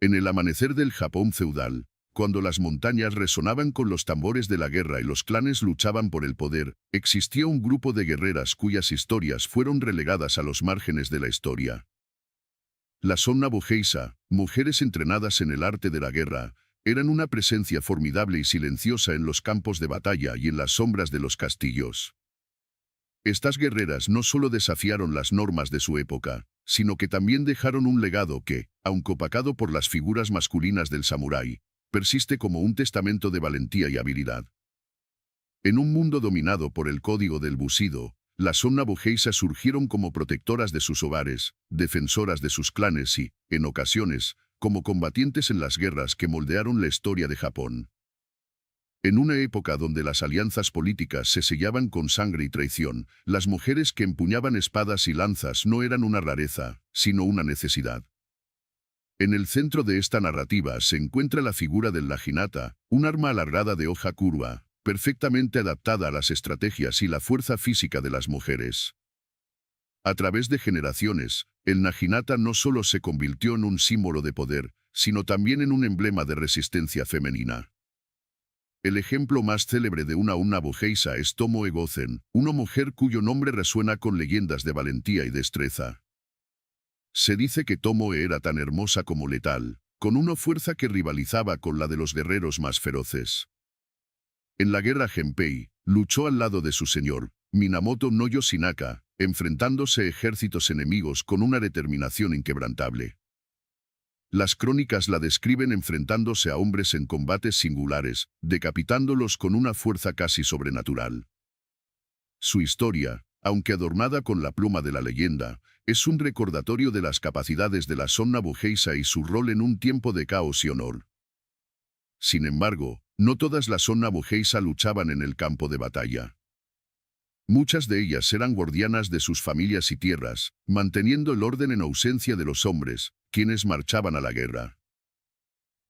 En el amanecer del Japón feudal, cuando las montañas resonaban con los tambores de la guerra y los clanes luchaban por el poder, existía un grupo de guerreras cuyas historias fueron relegadas a los márgenes de la historia. Las Onna Bogeisa, mujeres entrenadas en el arte de la guerra, eran una presencia formidable y silenciosa en los campos de batalla y en las sombras de los castillos. Estas guerreras no solo desafiaron las normas de su época, sino que también dejaron un legado que, aunque opacado por las figuras masculinas del samurái, persiste como un testamento de valentía y habilidad. En un mundo dominado por el código del Bushido, las Onna Bogeisa surgieron como protectoras de sus hogares, defensoras de sus clanes y, en ocasiones, como combatientes en las guerras que moldearon la historia de Japón. En una época donde las alianzas políticas se sellaban con sangre y traición, las mujeres que empuñaban espadas y lanzas no eran una rareza, sino una necesidad. En el centro de esta narrativa se encuentra la figura del naginata, un arma alargada de hoja curva, perfectamente adaptada a las estrategias y la fuerza física de las mujeres. A través de generaciones, el naginata no solo se convirtió en un símbolo de poder, sino también en un emblema de resistencia femenina. El ejemplo más célebre de una Onna Bogeisa es Tomoe Gozen, una mujer cuyo nombre resuena con leyendas de valentía y destreza. Se dice que Tomoe era tan hermosa como letal, con una fuerza que rivalizaba con la de los guerreros más feroces. En la guerra Genpei, luchó al lado de su señor, Minamoto no Yoshinaka, enfrentándose ejércitos enemigos con una determinación inquebrantable. Las crónicas la describen enfrentándose a hombres en combates singulares, decapitándolos con una fuerza casi sobrenatural. Su historia, aunque adornada con la pluma de la leyenda, es un recordatorio de las capacidades de la Onna Bogeisa y su rol en un tiempo de caos y honor. Sin embargo, no todas las Onna Bogeisa luchaban en el campo de batalla. Muchas de ellas eran guardianas de sus familias y tierras, manteniendo el orden en ausencia de los hombres, quienes marchaban a la guerra.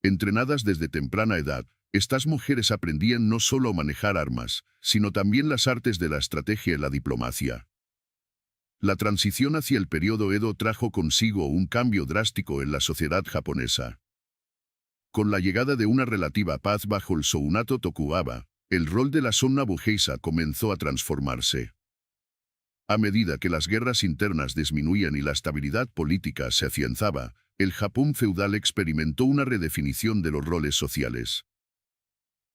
Entrenadas desde temprana edad, estas mujeres aprendían no solo a manejar armas, sino también las artes de la estrategia y la diplomacia. La transición hacia el periodo Edo trajo consigo un cambio drástico en la sociedad japonesa. Con la llegada de una relativa paz bajo el shogunato Tokugawa, el rol de la Onna Bogeisa comenzó a transformarse. A medida que las guerras internas disminuían y la estabilidad política se afianzaba, el Japón feudal experimentó una redefinición de los roles sociales.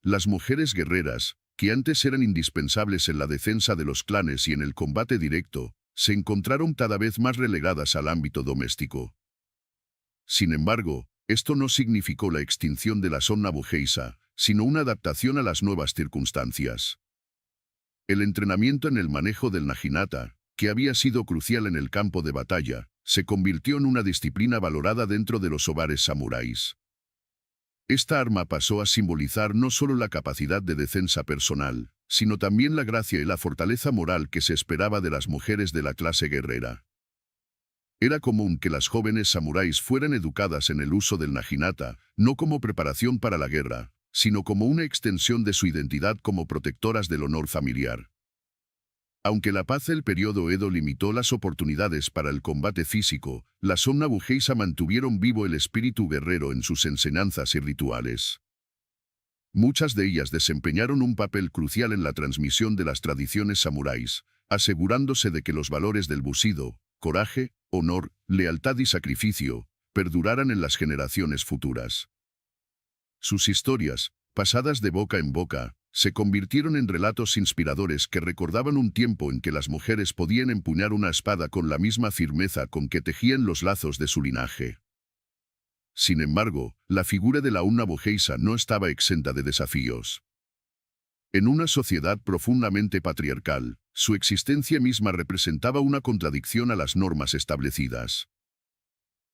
Las mujeres guerreras, que antes eran indispensables en la defensa de los clanes y en el combate directo, se encontraron cada vez más relegadas al ámbito doméstico. Sin embargo, esto no significó la extinción de la Onna Bogeisa, sino una adaptación a las nuevas circunstancias. El entrenamiento en el manejo del naginata, que había sido crucial en el campo de batalla, se convirtió en una disciplina valorada dentro de los hogares samuráis. Esta arma pasó a simbolizar no solo la capacidad de defensa personal, sino también la gracia y la fortaleza moral que se esperaba de las mujeres de la clase guerrera. Era común que las jóvenes samuráis fueran educadas en el uso del naginata, no como preparación para la guerra, sino como una extensión de su identidad como protectoras del honor familiar. Aunque la paz del periodo Edo limitó las oportunidades para el combate físico, las Onna Bogeisa mantuvieron vivo el espíritu guerrero en sus enseñanzas y rituales. Muchas de ellas desempeñaron un papel crucial en la transmisión de las tradiciones samuráis, asegurándose de que los valores del Bushido, coraje, honor, lealtad y sacrificio, perduraran en las generaciones futuras. Sus historias, pasadas de boca en boca, se convirtieron en relatos inspiradores que recordaban un tiempo en que las mujeres podían empuñar una espada con la misma firmeza con que tejían los lazos de su linaje. Sin embargo, la figura de la Onna Bogeisa no estaba exenta de desafíos. En una sociedad profundamente patriarcal, su existencia misma representaba una contradicción a las normas establecidas.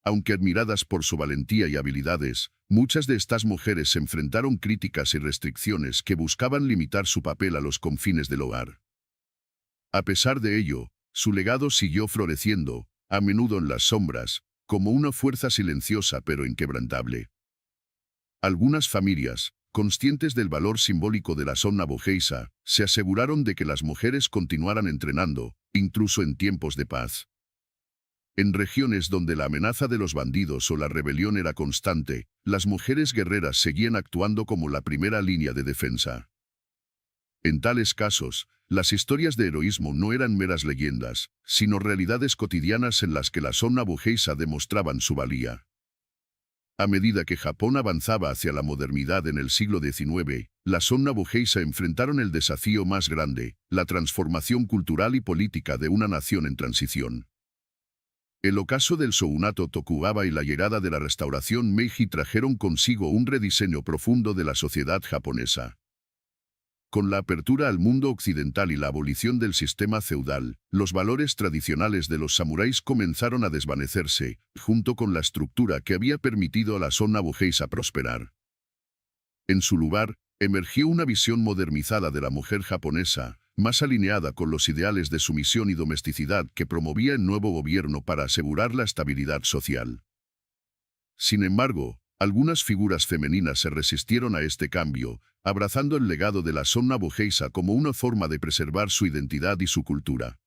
Aunque admiradas por su valentía y habilidades, muchas de estas mujeres se enfrentaron críticas y restricciones que buscaban limitar su papel a los confines del hogar. A pesar de ello, su legado siguió floreciendo, a menudo en las sombras, como una fuerza silenciosa pero inquebrantable. Algunas familias, conscientes del valor simbólico de la Onna Bogeisa, se aseguraron de que las mujeres continuaran entrenando, incluso en tiempos de paz. En regiones donde la amenaza de los bandidos o la rebelión era constante, las mujeres guerreras seguían actuando como la primera línea de defensa. En tales casos, las historias de heroísmo no eran meras leyendas, sino realidades cotidianas en las que la Sonna Bugeisa demostraban su valía. A medida que Japón avanzaba hacia la modernidad en el siglo XIX, la Sonna Bugeisa enfrentaron el desafío más grande, la transformación cultural y política de una nación en transición. El ocaso del shogunato Tokugawa y la llegada de la restauración Meiji trajeron consigo un rediseño profundo de la sociedad japonesa. Con la apertura al mundo occidental y la abolición del sistema feudal, los valores tradicionales de los samuráis comenzaron a desvanecerse, junto con la estructura que había permitido a la Sonna Bugeisa prosperar. En su lugar, emergió una visión modernizada de la mujer japonesa, más alineada con los ideales de sumisión y domesticidad que promovía el nuevo gobierno para asegurar la estabilidad social. Sin embargo, algunas figuras femeninas se resistieron a este cambio, abrazando el legado de la Sonna Bugeisa como una forma de preservar su identidad y su cultura.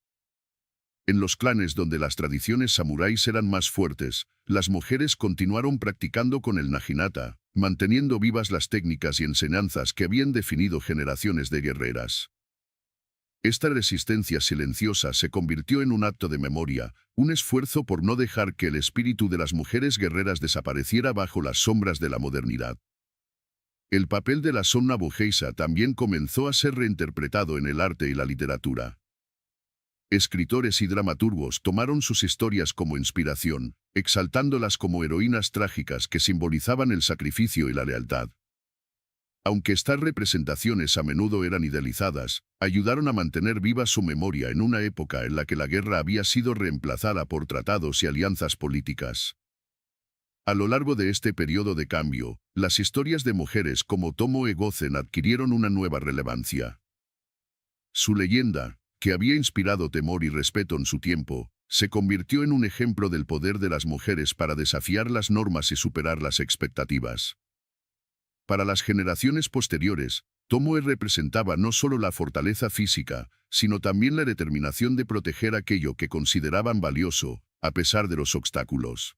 En los clanes donde las tradiciones samuráis eran más fuertes, las mujeres continuaron practicando con el naginata, manteniendo vivas las técnicas y enseñanzas que habían definido generaciones de guerreras. Esta resistencia silenciosa se convirtió en un acto de memoria, un esfuerzo por no dejar que el espíritu de las mujeres guerreras desapareciera bajo las sombras de la modernidad. El papel de la Sonna Bugeisa también comenzó a ser reinterpretado en el arte y la literatura. Escritores y dramaturgos tomaron sus historias como inspiración, exaltándolas como heroínas trágicas que simbolizaban el sacrificio y la lealtad. Aunque estas representaciones a menudo eran idealizadas, ayudaron a mantener viva su memoria en una época en la que la guerra había sido reemplazada por tratados y alianzas políticas. A lo largo de este periodo de cambio, las historias de mujeres como Tomoe Gozen adquirieron una nueva relevancia. Su leyenda, que había inspirado temor y respeto en su tiempo, se convirtió en un ejemplo del poder de las mujeres para desafiar las normas y superar las expectativas. Para las generaciones posteriores, Tomoe representaba no solo la fortaleza física, sino también la determinación de proteger aquello que consideraban valioso, a pesar de los obstáculos.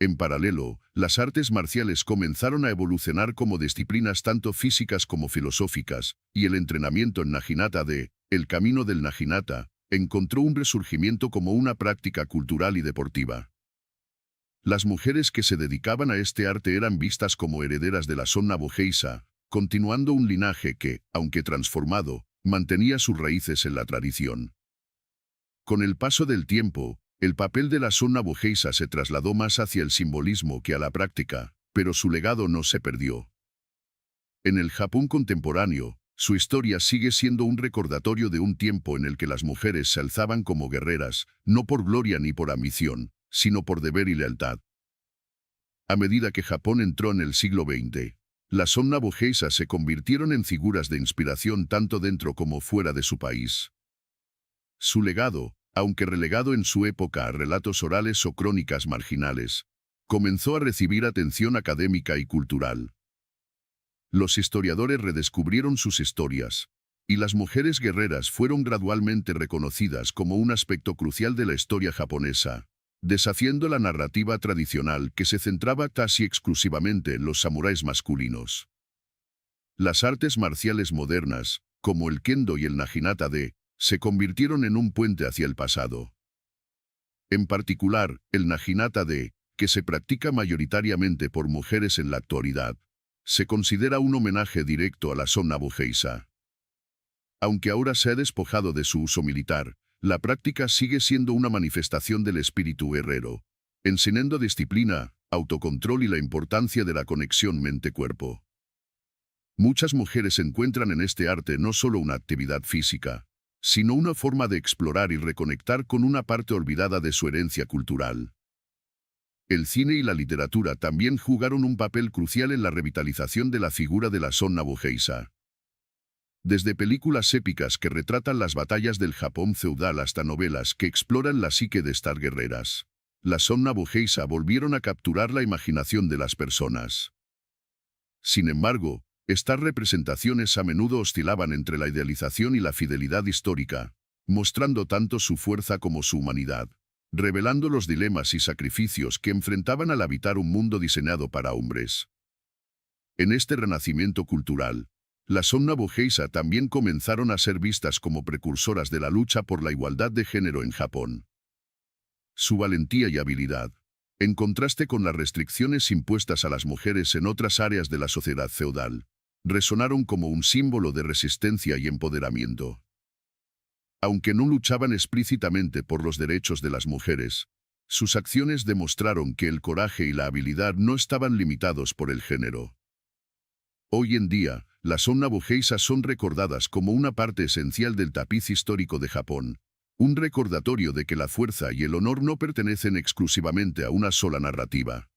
En paralelo, las artes marciales comenzaron a evolucionar como disciplinas tanto físicas como filosóficas, y el entrenamiento en naginata el camino del naginata, encontró un resurgimiento como una práctica cultural y deportiva. Las mujeres que se dedicaban a este arte eran vistas como herederas de la Sonna Bugeisa, continuando un linaje que, aunque transformado, mantenía sus raíces en la tradición. Con el paso del tiempo, el papel de la Sonna Bugeisa se trasladó más hacia el simbolismo que a la práctica, pero su legado no se perdió. En el Japón contemporáneo, su historia sigue siendo un recordatorio de un tiempo en el que las mujeres se alzaban como guerreras, no por gloria ni por ambición, sino por deber y lealtad. A medida que Japón entró en el siglo XX, las Sonna Bugeisa se convirtieron en figuras de inspiración tanto dentro como fuera de su país. Su legado, aunque relegado en su época a relatos orales o crónicas marginales, comenzó a recibir atención académica y cultural. Los historiadores redescubrieron sus historias, y las mujeres guerreras fueron gradualmente reconocidas como un aspecto crucial de la historia japonesa, desafiando la narrativa tradicional que se centraba casi exclusivamente en los samuráis masculinos. Las artes marciales modernas, como el kendo y el naginata se convirtieron en un puente hacia el pasado. En particular, el naginata que se practica mayoritariamente por mujeres en la actualidad, se considera un homenaje directo a la Sonna Bugeisa. Aunque ahora se ha despojado de su uso militar, la práctica sigue siendo una manifestación del espíritu guerrero, enseñando disciplina, autocontrol y la importancia de la conexión mente-cuerpo. Muchas mujeres encuentran en este arte no solo una actividad física, sino una forma de explorar y reconectar con una parte olvidada de su herencia cultural. El cine y la literatura también jugaron un papel crucial en la revitalización de la figura de la Sonna Bugeisa. Desde películas épicas que retratan las batallas del Japón feudal hasta novelas que exploran la psique de estas guerreras, la Sonna Bugeisa volvieron a capturar la imaginación de las personas. Sin embargo, estas representaciones a menudo oscilaban entre la idealización y la fidelidad histórica, mostrando tanto su fuerza como su humanidad. revelando los dilemas y sacrificios que enfrentaban al habitar un mundo diseñado para hombres. En este renacimiento cultural, las Onna Bogeisa también comenzaron a ser vistas como precursoras de la lucha por la igualdad de género en Japón. Su valentía y habilidad, en contraste con las restricciones impuestas a las mujeres en otras áreas de la sociedad feudal, resonaron como un símbolo de resistencia y empoderamiento. Aunque no luchaban explícitamente por los derechos de las mujeres, sus acciones demostraron que el coraje y la habilidad no estaban limitados por el género. Hoy en día, las Onna Bogeisa son recordadas como una parte esencial del tapiz histórico de Japón, un recordatorio de que la fuerza y el honor no pertenecen exclusivamente a una sola narrativa.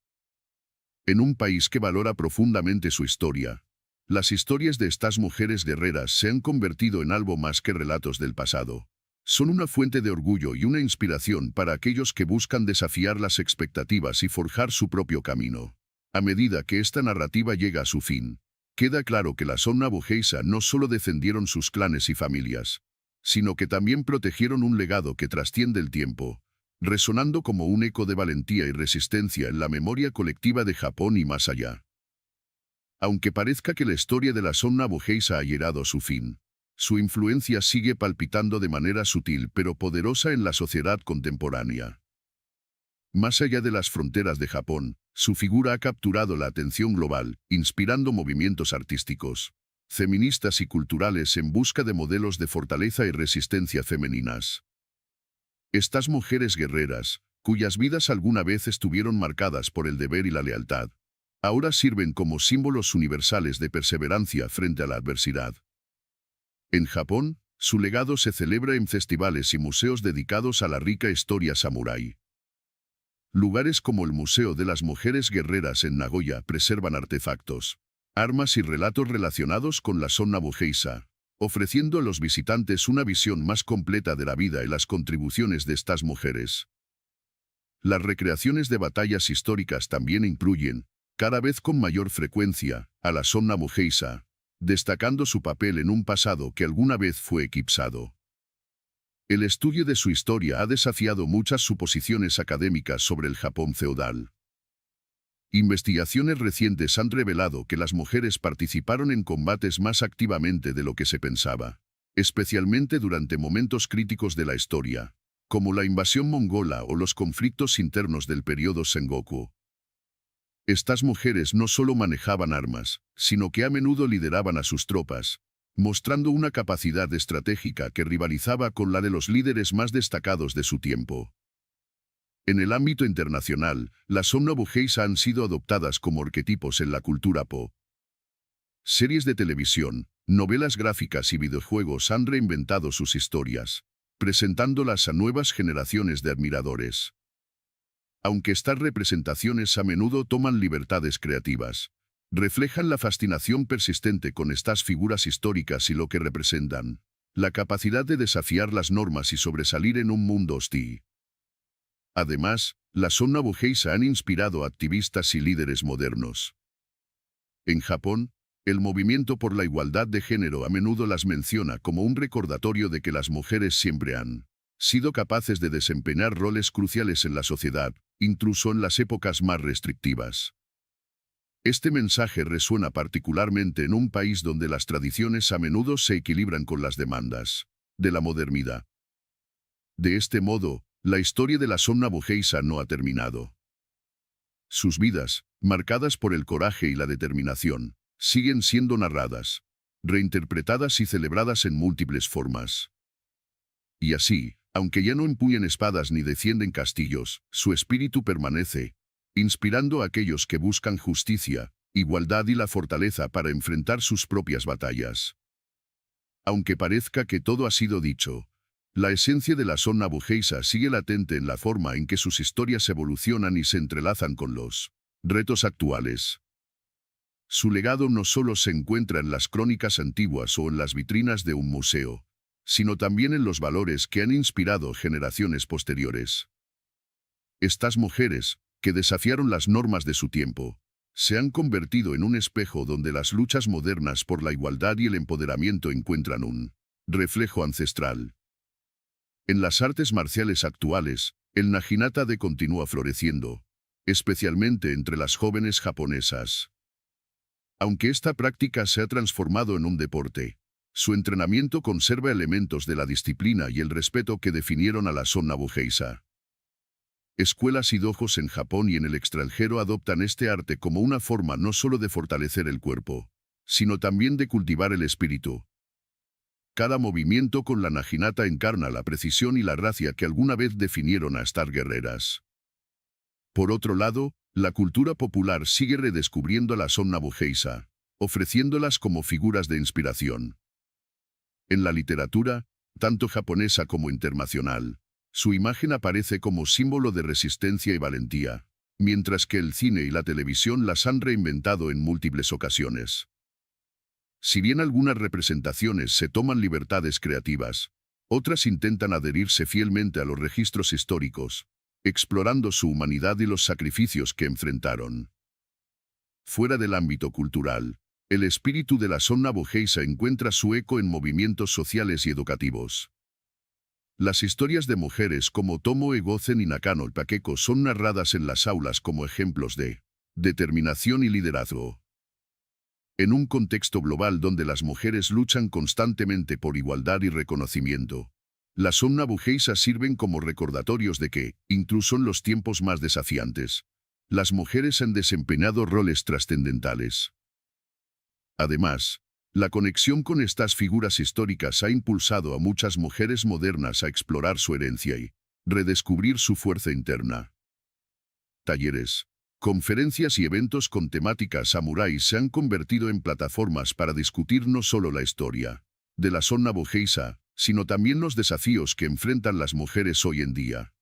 En un país que valora profundamente su historia, las historias de estas mujeres guerreras se han convertido en algo más que relatos del pasado. Son una fuente de orgullo y una inspiración para aquellos que buscan desafiar las expectativas y forjar su propio camino. A medida que esta narrativa llega a su fin, queda claro que las Onna Bogeisa no solo defendieron sus clanes y familias, sino que también protegieron un legado que trasciende el tiempo, resonando como un eco de valentía y resistencia en la memoria colectiva de Japón y más allá. Aunque parezca que la historia de las Onna Bogeisa ha llegado a su fin, su influencia sigue palpitando de manera sutil pero poderosa en la sociedad contemporánea. Más allá de las fronteras de Japón, su figura ha capturado la atención global, inspirando movimientos artísticos, feministas y culturales en busca de modelos de fortaleza y resistencia femeninas. Estas mujeres guerreras, cuyas vidas alguna vez estuvieron marcadas por el deber y la lealtad, ahora sirven como símbolos universales de perseverancia frente a la adversidad. En Japón, su legado se celebra en festivales y museos dedicados a la rica historia samurái. Lugares como el Museo de las Mujeres Guerreras en Nagoya preservan artefactos, armas y relatos relacionados con la Onna Bogeisa, ofreciendo a los visitantes una visión más completa de la vida y las contribuciones de estas mujeres. Las recreaciones de batallas históricas también incluyen, cada vez con mayor frecuencia, a la Onna Bogeisa, destacando su papel en un pasado que alguna vez fue eclipsado. El estudio de su historia ha desafiado muchas suposiciones académicas sobre el Japón feudal. Investigaciones recientes han revelado que las mujeres participaron en combates más activamente de lo que se pensaba, especialmente durante momentos críticos de la historia, como la invasión mongola o los conflictos internos del periodo Sengoku. Estas mujeres no solo manejaban armas, sino que a menudo lideraban a sus tropas, mostrando una capacidad estratégica que rivalizaba con la de los líderes más destacados de su tiempo. En el ámbito internacional, las Onna Bogeisa han sido adoptadas como arquetipos en la cultura pop. Series de televisión, novelas gráficas y videojuegos han reinventado sus historias, presentándolas a nuevas generaciones de admiradores. Aunque estas representaciones a menudo toman libertades creativas, reflejan la fascinación persistente con estas figuras históricas y lo que representan, la capacidad de desafiar las normas y sobresalir en un mundo hostil. Además, las Onna Bogeisa han inspirado a activistas y líderes modernos. En Japón, el movimiento por la igualdad de género a menudo las menciona como un recordatorio de que las mujeres siempre han sido capaces de desempeñar roles cruciales en la sociedad, incluso en las épocas más restrictivas. Este mensaje resuena particularmente en un país donde las tradiciones a menudo se equilibran con las demandas de la modernidad. De este modo, la historia de las Onna Bogeisa no ha terminado. Sus vidas, marcadas por el coraje y la determinación, siguen siendo narradas, reinterpretadas y celebradas en múltiples formas. Y así, aunque ya no empuñan espadas ni defienden castillos, su espíritu permanece, inspirando a aquellos que buscan justicia, igualdad y la fortaleza para enfrentar sus propias batallas. Aunque parezca que todo ha sido dicho, la esencia de la Onna Bogeisa sigue latente en la forma en que sus historias evolucionan y se entrelazan con los retos actuales. Su legado no solo se encuentra en las crónicas antiguas o en las vitrinas de un museo, sino también en los valores que han inspirado generaciones posteriores. Estas mujeres, que desafiaron las normas de su tiempo, se han convertido en un espejo donde las luchas modernas por la igualdad y el empoderamiento encuentran un reflejo ancestral. En las artes marciales actuales, El Naginata-de continúa floreciendo, especialmente entre las jóvenes japonesas. Aunque esta práctica se ha transformado en un deporte, su entrenamiento conserva elementos de la disciplina y el respeto que definieron a la Sonna Bugeisha. Escuelas y dojos en Japón y en el extranjero adoptan este arte como una forma no solo de fortalecer el cuerpo, sino también de cultivar el espíritu. Cada movimiento con la Naginata encarna la precisión y la gracia que alguna vez definieron a estas guerreras. Por otro lado, la cultura popular sigue redescubriendo a la Sonna Bugeisha, ofreciéndolas como figuras de inspiración. En la literatura, tanto japonesa como internacional, su imagen aparece como símbolo de resistencia y valentía, mientras que el cine y la televisión las han reinventado en múltiples ocasiones. Si bien algunas representaciones se toman libertades creativas, otras intentan adherirse fielmente a los registros históricos, explorando su humanidad y los sacrificios que enfrentaron. Fuera del ámbito cultural, el espíritu de la Sonna Bugeisha encuentra su eco en movimientos sociales y educativos. Las historias de mujeres como Tomoe Gozen y Nakano Pakeko son narradas en las aulas como ejemplos de determinación y liderazgo. En un contexto global donde las mujeres luchan constantemente por igualdad y reconocimiento, las Sonna Bugeisha sirven como recordatorios de que, incluso en los tiempos más desafiantes, las mujeres han desempeñado roles trascendentales. Además, la conexión con estas figuras históricas ha impulsado a muchas mujeres modernas a explorar su herencia y redescubrir su fuerza interna. Talleres, conferencias y eventos con temática samurái se han convertido en plataformas para discutir no solo la historia de la Sonna Bugeisha, sino también los desafíos que enfrentan las mujeres hoy en día.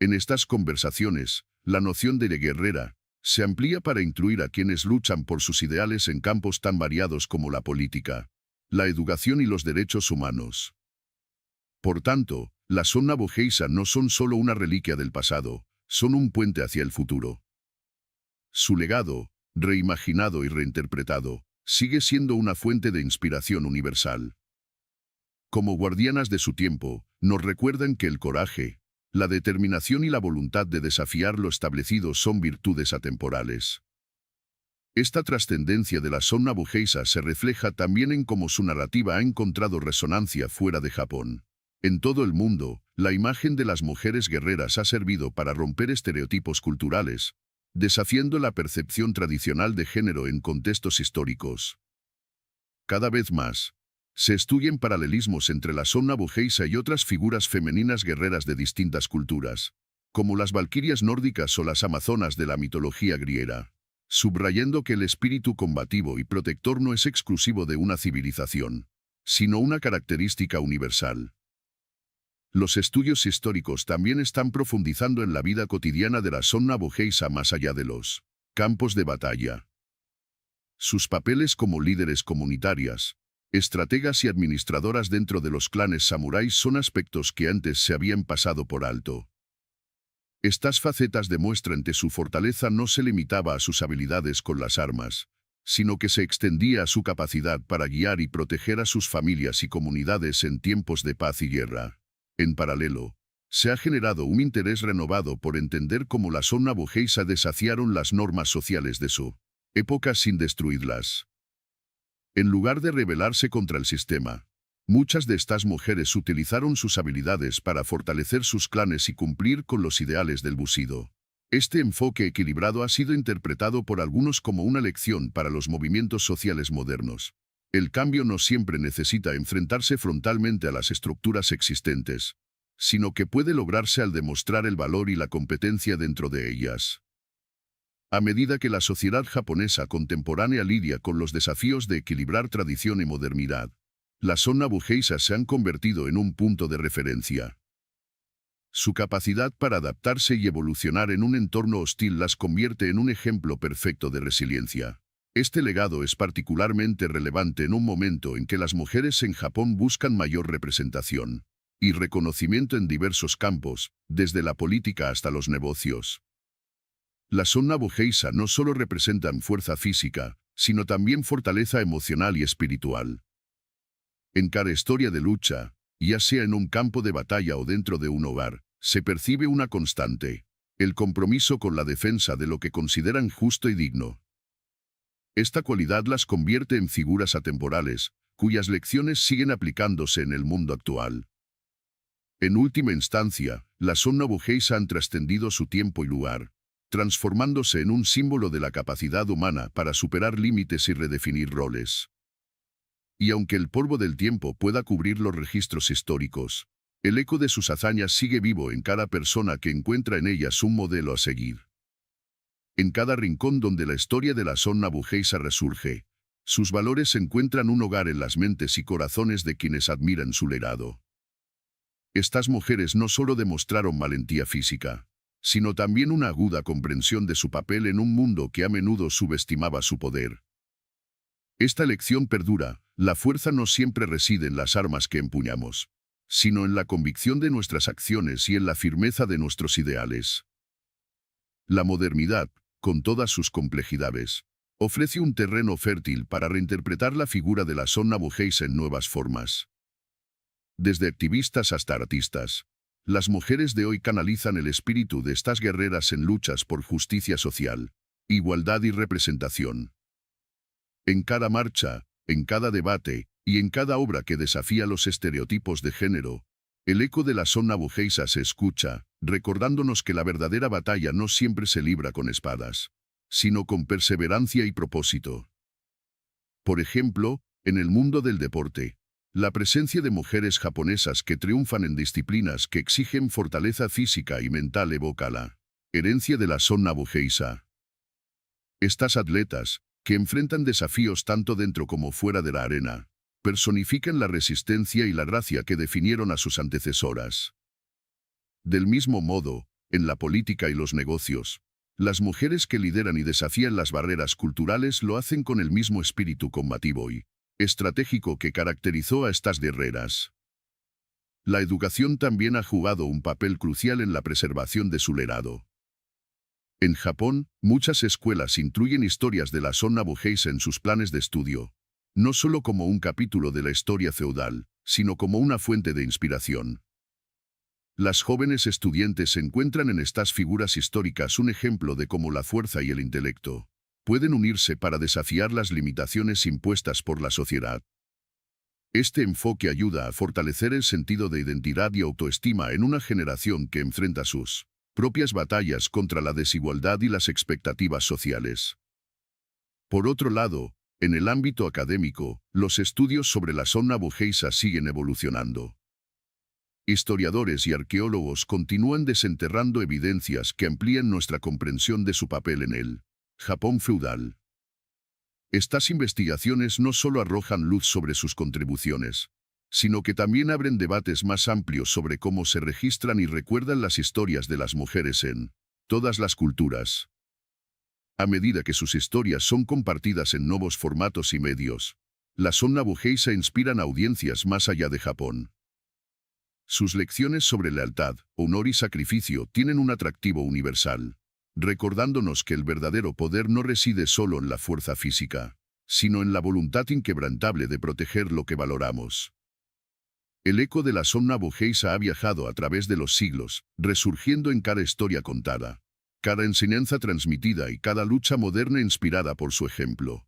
En estas conversaciones, la noción de guerrera se amplía para incluir a quienes luchan por sus ideales en campos tan variados como la política, la educación y los derechos humanos. Por tanto, las Sonna Bugeisha no son solo una reliquia del pasado, son un puente hacia el futuro. Su legado, reimaginado y reinterpretado, sigue siendo una fuente de inspiración universal. Como guardianas de su tiempo, nos recuerdan que el coraje, la determinación y la voluntad de desafiar lo establecido son virtudes atemporales. Esta trascendencia de la Sonna Bugeisha se refleja también en cómo su narrativa ha encontrado resonancia fuera de Japón. En todo el mundo, la imagen de las mujeres guerreras ha servido para romper estereotipos culturales, desafiando la percepción tradicional de género en contextos históricos. Cada vez más, se estudian paralelismos entre la Sonna Bugeisha y otras figuras femeninas guerreras de distintas culturas, como las valquirias nórdicas o las amazonas de la mitología griega, subrayando que el espíritu combativo y protector no es exclusivo de una civilización, sino una característica universal. Los estudios históricos también están profundizando en la vida cotidiana de la Sonna Bugeisha más allá de los campos de batalla. Sus papeles como líderes comunitarias, estrategas y administradoras dentro de los clanes samuráis son aspectos que antes se habían pasado por alto. Estas facetas demuestran que su fortaleza no se limitaba a sus habilidades con las armas, sino que se extendía a su capacidad para guiar y proteger a sus familias y comunidades en tiempos de paz y guerra. En paralelo, se ha generado un interés renovado por entender cómo la Sonna Bugeisha desafiaron las normas sociales de su época sin destruirlas. En lugar de rebelarse contra el sistema, muchas de estas mujeres utilizaron sus habilidades para fortalecer sus clanes y cumplir con los ideales del Bushido. Este enfoque equilibrado ha sido interpretado por algunos como una lección para los movimientos sociales modernos. El cambio no siempre necesita enfrentarse frontalmente a las estructuras existentes, sino que puede lograrse al demostrar el valor y la competencia dentro de ellas. A medida que la sociedad japonesa contemporánea lidia con los desafíos de equilibrar tradición y modernidad, las Sonna Bugeisha se han convertido en un punto de referencia. Su capacidad para adaptarse y evolucionar en un entorno hostil las convierte en un ejemplo perfecto de resiliencia. Este legado es particularmente relevante en un momento en que las mujeres en Japón buscan mayor representación y reconocimiento en diversos campos, desde la política hasta los negocios. Las Sonna Bugeisha no solo representan fuerza física, sino también fortaleza emocional y espiritual. En cada historia de lucha, ya sea en un campo de batalla o dentro de un hogar, se percibe una constante: el compromiso con la defensa de lo que consideran justo y digno. Esta cualidad las convierte en figuras atemporales, cuyas lecciones siguen aplicándose en el mundo actual. En última instancia, las Sonna Bugeisa han trascendido su tiempo y lugar, transformándose en un símbolo de la capacidad humana para superar límites y redefinir roles. Y aunque el polvo del tiempo pueda cubrir los registros históricos, el eco de sus hazañas sigue vivo en cada persona que encuentra en ellas un modelo a seguir. En cada rincón donde la historia de la Sonna Bugeisa resurge, sus valores encuentran un hogar en las mentes y corazones de quienes admiran su legado. Estas mujeres no solo demostraron valentía física, sino también una aguda comprensión de su papel en un mundo que a menudo subestimaba su poder. Esta lección perdura: la fuerza no siempre reside en las armas que empuñamos, sino en la convicción de nuestras acciones y en la firmeza de nuestros ideales. La modernidad, con todas sus complejidades, ofrece un terreno fértil para reinterpretar la figura de la Sonna Bugeisa en nuevas formas. Desde activistas hasta artistas, las mujeres de hoy canalizan el espíritu de estas guerreras en luchas por justicia social, igualdad y representación. En cada marcha, en cada debate y en cada obra que desafía los estereotipos de género, el eco de la Sonna Bugeisa se escucha, recordándonos que la verdadera batalla no siempre se libra con espadas, sino con perseverancia y propósito. Por ejemplo, en el mundo del deporte, la presencia de mujeres japonesas que triunfan en disciplinas que exigen fortaleza física y mental evoca la herencia de la Sonna Bugeisa. Estas atletas, que enfrentan desafíos tanto dentro como fuera de la arena, personifican la resistencia y la gracia que definieron a sus antecesoras. Del mismo modo, en la política y los negocios, las mujeres que lideran y desafían las barreras culturales lo hacen con el mismo espíritu combativo y estratégico que caracterizó a estas guerreras. La educación también ha jugado un papel crucial en la preservación de su legado. En Japón, muchas escuelas incluyen historias de la Sonna Bugeisa en sus planes de estudio, no solo como un capítulo de la historia feudal, sino como una fuente de inspiración. Las jóvenes estudiantes encuentran en estas figuras históricas un ejemplo de cómo la fuerza y el intelecto pueden unirse para desafiar las limitaciones impuestas por la sociedad. Este enfoque ayuda a fortalecer el sentido de identidad y autoestima en una generación que enfrenta sus propias batallas contra la desigualdad y las expectativas sociales. Por otro lado, en el ámbito académico, los estudios sobre la Sonna Bugeisa siguen evolucionando. Historiadores y arqueólogos continúan desenterrando evidencias que amplían nuestra comprensión de su papel en el Japón feudal. Estas investigaciones no solo arrojan luz sobre sus contribuciones, sino que también abren debates más amplios sobre cómo se registran y recuerdan las historias de las mujeres en todas las culturas. A medida que sus historias son compartidas en nuevos formatos y medios, la Sonna Bugeisa inspiran a audiencias más allá de Japón. Sus lecciones sobre lealtad, honor y sacrificio tienen un atractivo universal, recordándonos que el verdadero poder no reside solo en la fuerza física, sino en la voluntad inquebrantable de proteger lo que valoramos. El eco de la Sonna Bugeisa ha viajado a través de los siglos, resurgiendo en cada historia contada, cada enseñanza transmitida y cada lucha moderna inspirada por su ejemplo.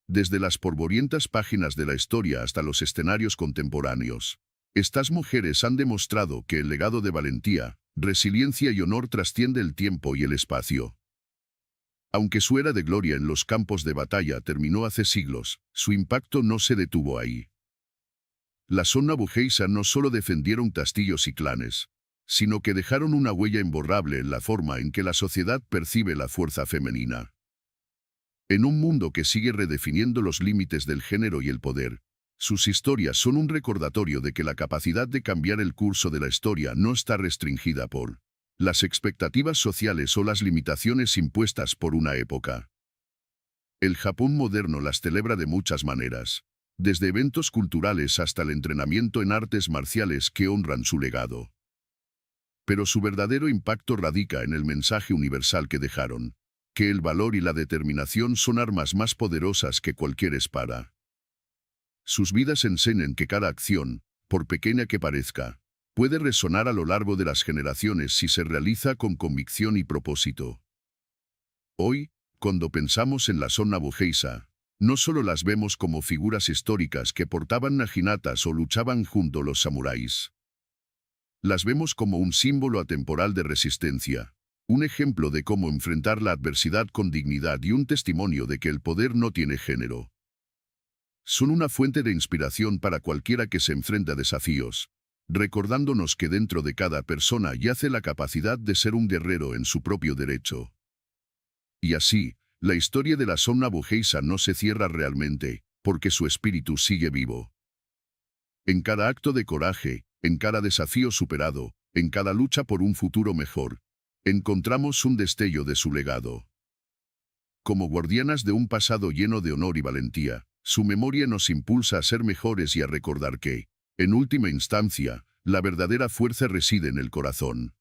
Desde las polvorientas páginas de la historia hasta los escenarios contemporáneos, estas mujeres han demostrado que el legado de valentía, resiliencia y honor trasciende el tiempo y el espacio. Aunque su era de gloria en los campos de batalla terminó hace siglos, su impacto no se detuvo ahí. La Sonna Bugeisa no solo defendieron castillos y clanes, sino que dejaron una huella imborrable en la forma en que la sociedad percibe la fuerza femenina. En un mundo que sigue redefiniendo los límites del género y el poder, sus historias son un recordatorio de que la capacidad de cambiar el curso de la historia no está restringida por las expectativas sociales o las limitaciones impuestas por una época. El Japón moderno las celebra de muchas maneras, desde eventos culturales hasta el entrenamiento en artes marciales que honran su legado. Pero su verdadero impacto radica en el mensaje universal que dejaron, que el valor y la determinación son armas más poderosas que cualquier espada. Sus vidas enseñan que cada acción, por pequeña que parezca, puede resonar a lo largo de las generaciones si se realiza con convicción y propósito. Hoy, cuando pensamos en la zona Nabojeiza, no solo las vemos como figuras históricas que portaban najinatas o luchaban junto a los samuráis. Las vemos como un símbolo atemporal de resistencia, un ejemplo de cómo enfrentar la adversidad con dignidad y un testimonio de que el poder no tiene género. Son una fuente de inspiración para cualquiera que se enfrenta a desafíos, recordándonos que dentro de cada persona yace la capacidad de ser un guerrero en su propio derecho. Y así, la historia de la zona Nabojeiza no se cierra realmente, porque su espíritu sigue vivo. En cada acto de coraje, en cada desafío superado, en cada lucha por un futuro mejor, encontramos un destello de su legado. Como guardianas de un pasado lleno de honor y valentía, su memoria nos impulsa a ser mejores y a recordar que, en última instancia, la verdadera fuerza reside en el corazón.